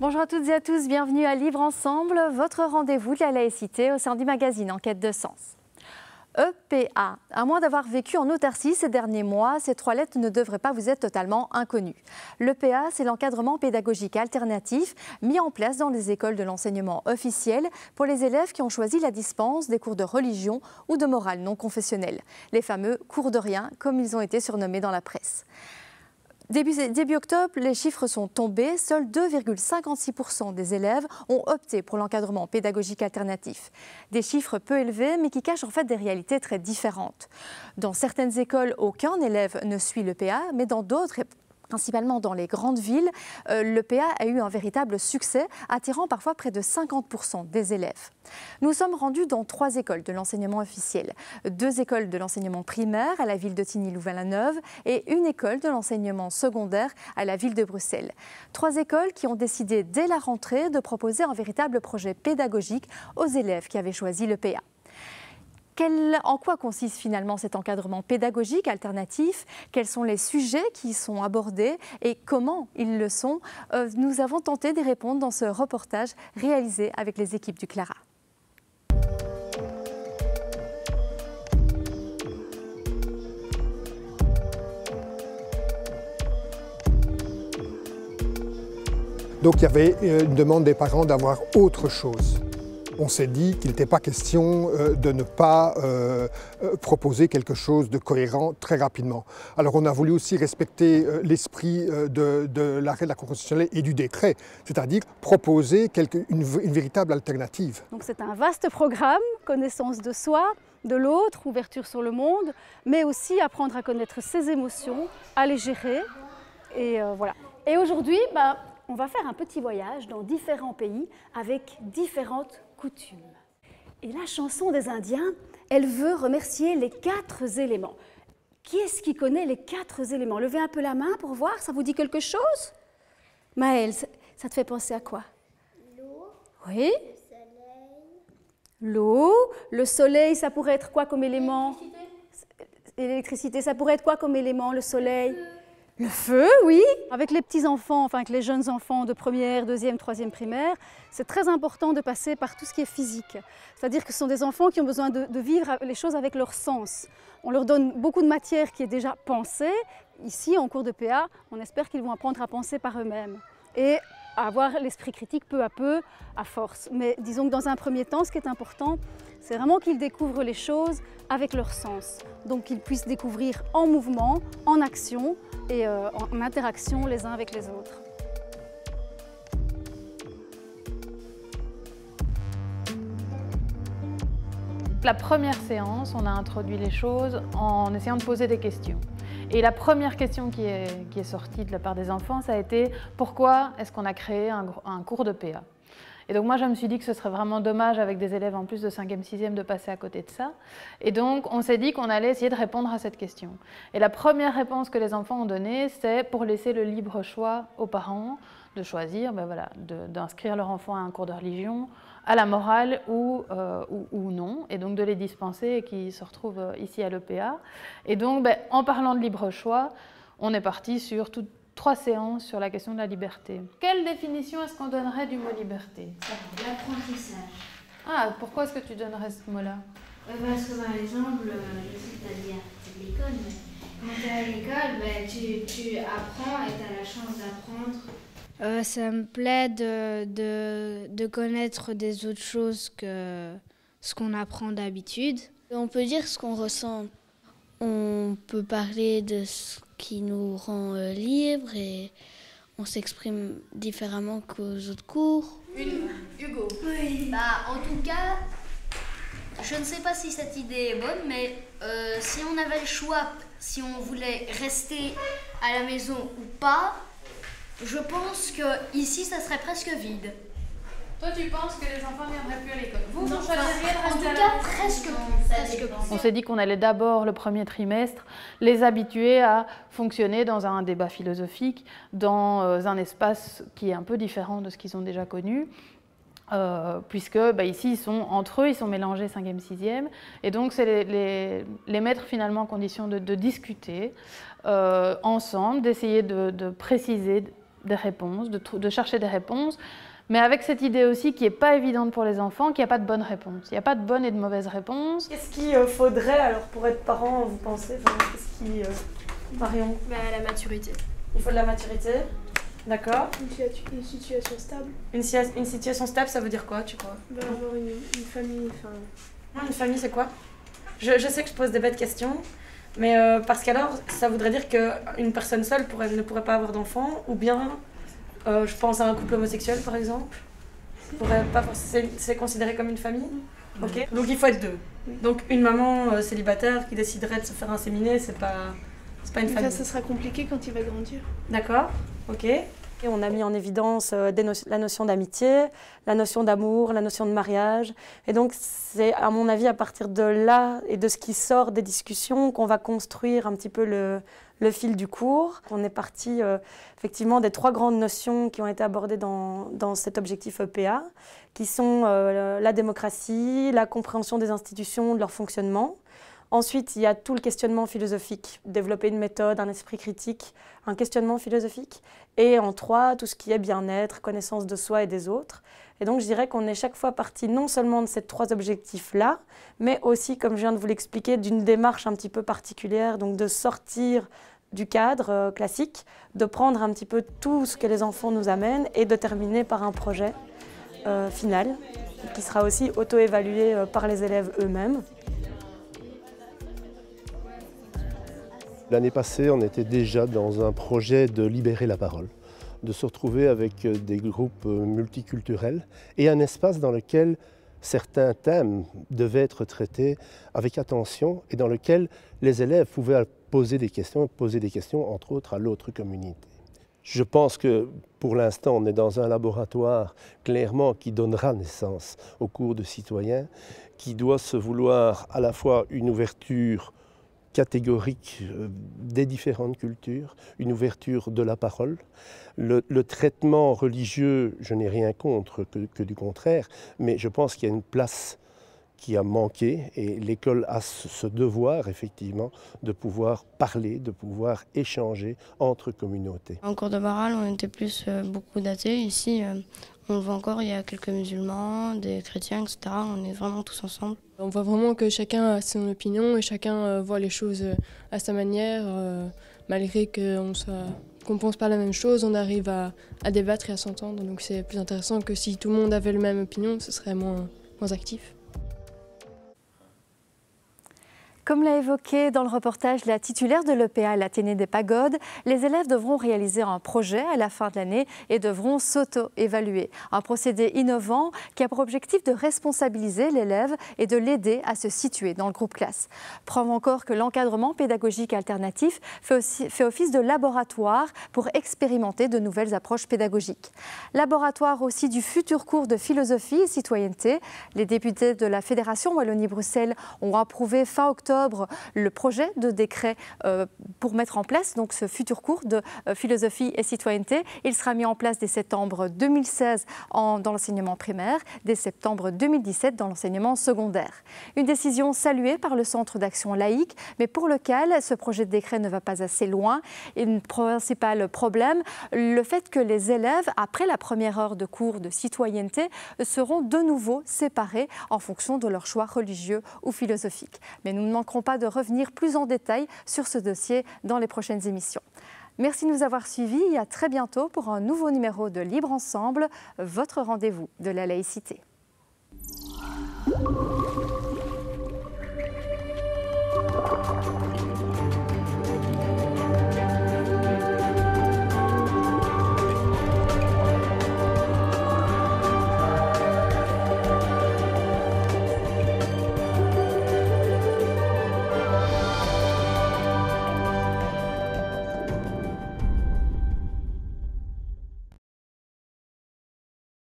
Bonjour à toutes et à tous, bienvenue à Livre Ensemble, votre rendez-vous de la laïcité au sein du magazine En quête de sens. EPA. À moins d'avoir vécu en autarcie ces derniers mois, ces trois lettres ne devraient pas vous être totalement inconnues. L'EPA, c'est l'encadrement pédagogique alternatif mis en place dans les écoles de l'enseignement officiel pour les élèves qui ont choisi la dispense des cours de religion ou de morale non confessionnelle. Les fameux cours de rien, comme ils ont été surnommés dans la presse. Début octobre, les chiffres sont tombés. Seuls 2,56% des élèves ont opté pour l'encadrement pédagogique alternatif. Des chiffres peu élevés, mais qui cachent en fait des réalités très différentes. Dans certaines écoles, aucun élève ne suit l'EPA, mais dans d'autres, principalement dans les grandes villes, l'EPA a eu un véritable succès, attirant parfois près de 50% des élèves. Nous sommes rendus dans 3 écoles de l'enseignement officiel. 2 écoles de l'enseignement primaire à la ville de Tigny-Louvain-la-Neuve et une école de l'enseignement secondaire à la ville de Bruxelles. 3 écoles qui ont décidé dès la rentrée de proposer un véritable projet pédagogique aux élèves qui avaient choisi l'EPA. En quoi consiste finalement cet encadrement pédagogique alternatif? Quels sont les sujets qui sont abordés et comment ils le sont? Nous avons tenté d'y répondre dans ce reportage réalisé avec les équipes du Clara. Donc il y avait une demande des parents d'avoir autre chose. On s'est dit qu'il n'était pas question de ne pas proposer quelque chose de cohérent très rapidement. Alors on a voulu aussi respecter l'esprit de l'arrêt de la Cour constitutionnelle et du décret, c'est-à-dire proposer une véritable alternative. Donc c'est un vaste programme, connaissance de soi, de l'autre, ouverture sur le monde, mais aussi apprendre à connaître ses émotions, à les gérer. Et voilà. Et aujourd'hui, on va faire un petit voyage dans différents pays avec différentes coutumes. Et la chanson des Indiens, elle veut remercier les 4 éléments. Qui est-ce qui connaît les 4 éléments? Levez un peu la main pour voir, ça vous dit quelque chose? Maëlle, ça te fait penser à quoi? L'eau. Oui. Le soleil. L'eau. Le soleil, ça pourrait être quoi comme élément? L'électricité, ça pourrait être quoi comme élément, le soleil? Le feu, oui. Avec les petits-enfants, enfin avec les jeunes enfants de première, deuxième, troisième primaire, c'est très important de passer par tout ce qui est physique. C'est-à-dire que ce sont des enfants qui ont besoin de vivre les choses avec leur sens. On leur donne beaucoup de matière qui est déjà pensée. Ici, en cours de PA, on espère qu'ils vont apprendre à penser par eux-mêmes et à avoir l'esprit critique peu à peu, à force. Mais disons que dans un premier temps, ce qui est important, c'est vraiment qu'ils découvrent les choses avec leur sens. Donc qu'ils puissent découvrir en mouvement, en action et en interaction les uns avec les autres. La première séance, on a introduit les choses en essayant de poser des questions. Et la première question qui est sortie de la part des enfants, ça a été « Pourquoi est-ce qu'on a créé un cours de PA ?» Et donc moi, je me suis dit que ce serait vraiment dommage avec des élèves en plus de 5e, 6e de passer à côté de ça. Et donc, on s'est dit qu'on allait essayer de répondre à cette question. Et la première réponse que les enfants ont donnée, c'est pour laisser le libre choix aux parents de choisir, d'inscrire leur enfant à un cours de religion, à la morale ou non, et donc de les dispenser et qui se retrouvent ici à l'EPA. Et donc, en parlant de libre choix, on est parti sur 3 séances sur la question de la liberté. Quelle définition est-ce qu'on donnerait du mot liberté? L'apprentissage. Ah, pourquoi est-ce que tu donnerais ce mot-là? Parce que par exemple, je sais que tu as dit à l'école, mais quand tu es à l'école, tu apprends et tu as la chance d'apprendre. Ça me plaît de connaître des autres choses que ce qu'on apprend d'habitude. On peut dire ce qu'on ressent. On peut parler de ce qui nous rend libres et on s'exprime différemment qu'aux autres cours. Hugo. Oui. En tout cas, je ne sais pas si cette idée est bonne, mais si on avait le choix, si on voulait rester à la maison ou pas, je pense que ici ça serait presque vide. Toi, tu penses que les enfants ne viendraient plus à l'école? Vous choisiriez de rester En tout à la cas, maison? presque. On s'est dit qu'on allait d'abord, le premier trimestre, les habituer à fonctionner dans un débat philosophique, dans un espace qui est un peu différent de ce qu'ils ont déjà connu. Puisque ici, ils sont entre eux, ils sont mélangés 5e, 6e. Et donc, c'est les mettre finalement en condition de discuter ensemble, d'essayer de préciser des réponses, de chercher des réponses, mais avec cette idée aussi qui n'est pas évidente pour les enfants, qu'il n'y a pas de bonne réponse. Il n'y a pas de bonne et de mauvaise réponse. Qu'est-ce qu'il faudrait alors pour être parent, vous pensez? Qu'est-ce qui... Marion? La maturité. Il faut de la maturité. D'accord. Une situation stable. Une situation stable, ça veut dire quoi, tu crois? Avoir une famille, Une famille, c'est quoi? Je sais que je pose des bêtes questions, mais parce qu'alors, ça voudrait dire qu'une personne seule ne pourrait pas avoir d'enfant, ou bien, je pense à un couple homosexuel, par exemple. C'est considéré comme une famille? Ok. Donc il faut être deux. Donc une maman célibataire qui déciderait de se faire inséminer, c'est pas une famille. Ça sera compliqué quand il va grandir. D'accord, ok. Et on a mis en évidence la notion d'amitié, la notion d'amour, la notion de mariage. Et donc c'est à mon avis à partir de là et de ce qui sort des discussions qu'on va construire un petit peu le fil du cours. On est parti effectivement des 3 grandes notions qui ont été abordées dans cet objectif EPA, qui sont la démocratie, la compréhension des institutions, de leur fonctionnement. Ensuite, il y a tout le questionnement philosophique, développer une méthode, un esprit critique, un questionnement philosophique. Et en 3, tout ce qui est bien-être, connaissance de soi et des autres. Et donc, je dirais qu'on est chaque fois parti non seulement de ces 3 objectifs-là, mais aussi, comme je viens de vous l'expliquer, d'une démarche un petit peu particulière, donc de sortir du cadre classique, de prendre un petit peu tout ce que les enfants nous amènent et de terminer par un projet final qui sera aussi auto-évalué par les élèves eux-mêmes. L'année passée, on était déjà dans un projet de libérer la parole, de se retrouver avec des groupes multiculturels et un espace dans lequel certains thèmes devaient être traités avec attention et dans lequel les élèves pouvaient poser des questions entre autres à l'autre communauté. Je pense que pour l'instant, on est dans un laboratoire clairement qui donnera naissance au cours de citoyens, qui doit se vouloir à la fois une ouverture catégorique des différentes cultures, une ouverture de la parole. Le traitement religieux, je n'ai rien contre que du contraire, mais je pense qu'il y a une place qui a manqué et l'école a ce devoir effectivement de pouvoir parler, de pouvoir échanger entre communautés. En cours de morale, on était plus beaucoup d'athées. Ici, on le voit encore, il y a quelques musulmans, des chrétiens, etc. On est vraiment tous ensemble. On voit vraiment que chacun a son opinion et chacun voit les choses à sa manière. Malgré qu'on ne pense pas la même chose, on arrive à débattre et à s'entendre. Donc c'est plus intéressant que si tout le monde avait la même opinion, ce serait moins actif. Comme l'a évoqué dans le reportage la titulaire de l'EPA, l'Athénée des Pagodes, les élèves devront réaliser un projet à la fin de l'année et devront s'auto-évaluer. Un procédé innovant qui a pour objectif de responsabiliser l'élève et de l'aider à se situer dans le groupe classe. Preuve encore que l'encadrement pédagogique alternatif fait office de laboratoire pour expérimenter de nouvelles approches pédagogiques. Laboratoire aussi du futur cours de philosophie et citoyenneté. Les députés de la Fédération Wallonie-Bruxelles ont approuvé fin octobre le projet de décret pour mettre en place donc, ce futur cours de philosophie et citoyenneté. Il sera mis en place dès septembre 2016 dans l'enseignement primaire, dès septembre 2017 dans l'enseignement secondaire. Une décision saluée par le Centre d'action laïque, mais pour lequel ce projet de décret ne va pas assez loin. Et le principal problème, le fait que les élèves, après la première heure de cours de citoyenneté, seront de nouveau séparés en fonction de leur choix religieux ou philosophique. Mais nous ne manquerons pas de revenir plus en détail sur ce dossier dans les prochaines émissions. Merci de nous avoir suivis et à très bientôt pour un nouveau numéro de Libre Ensemble, votre rendez-vous de la laïcité.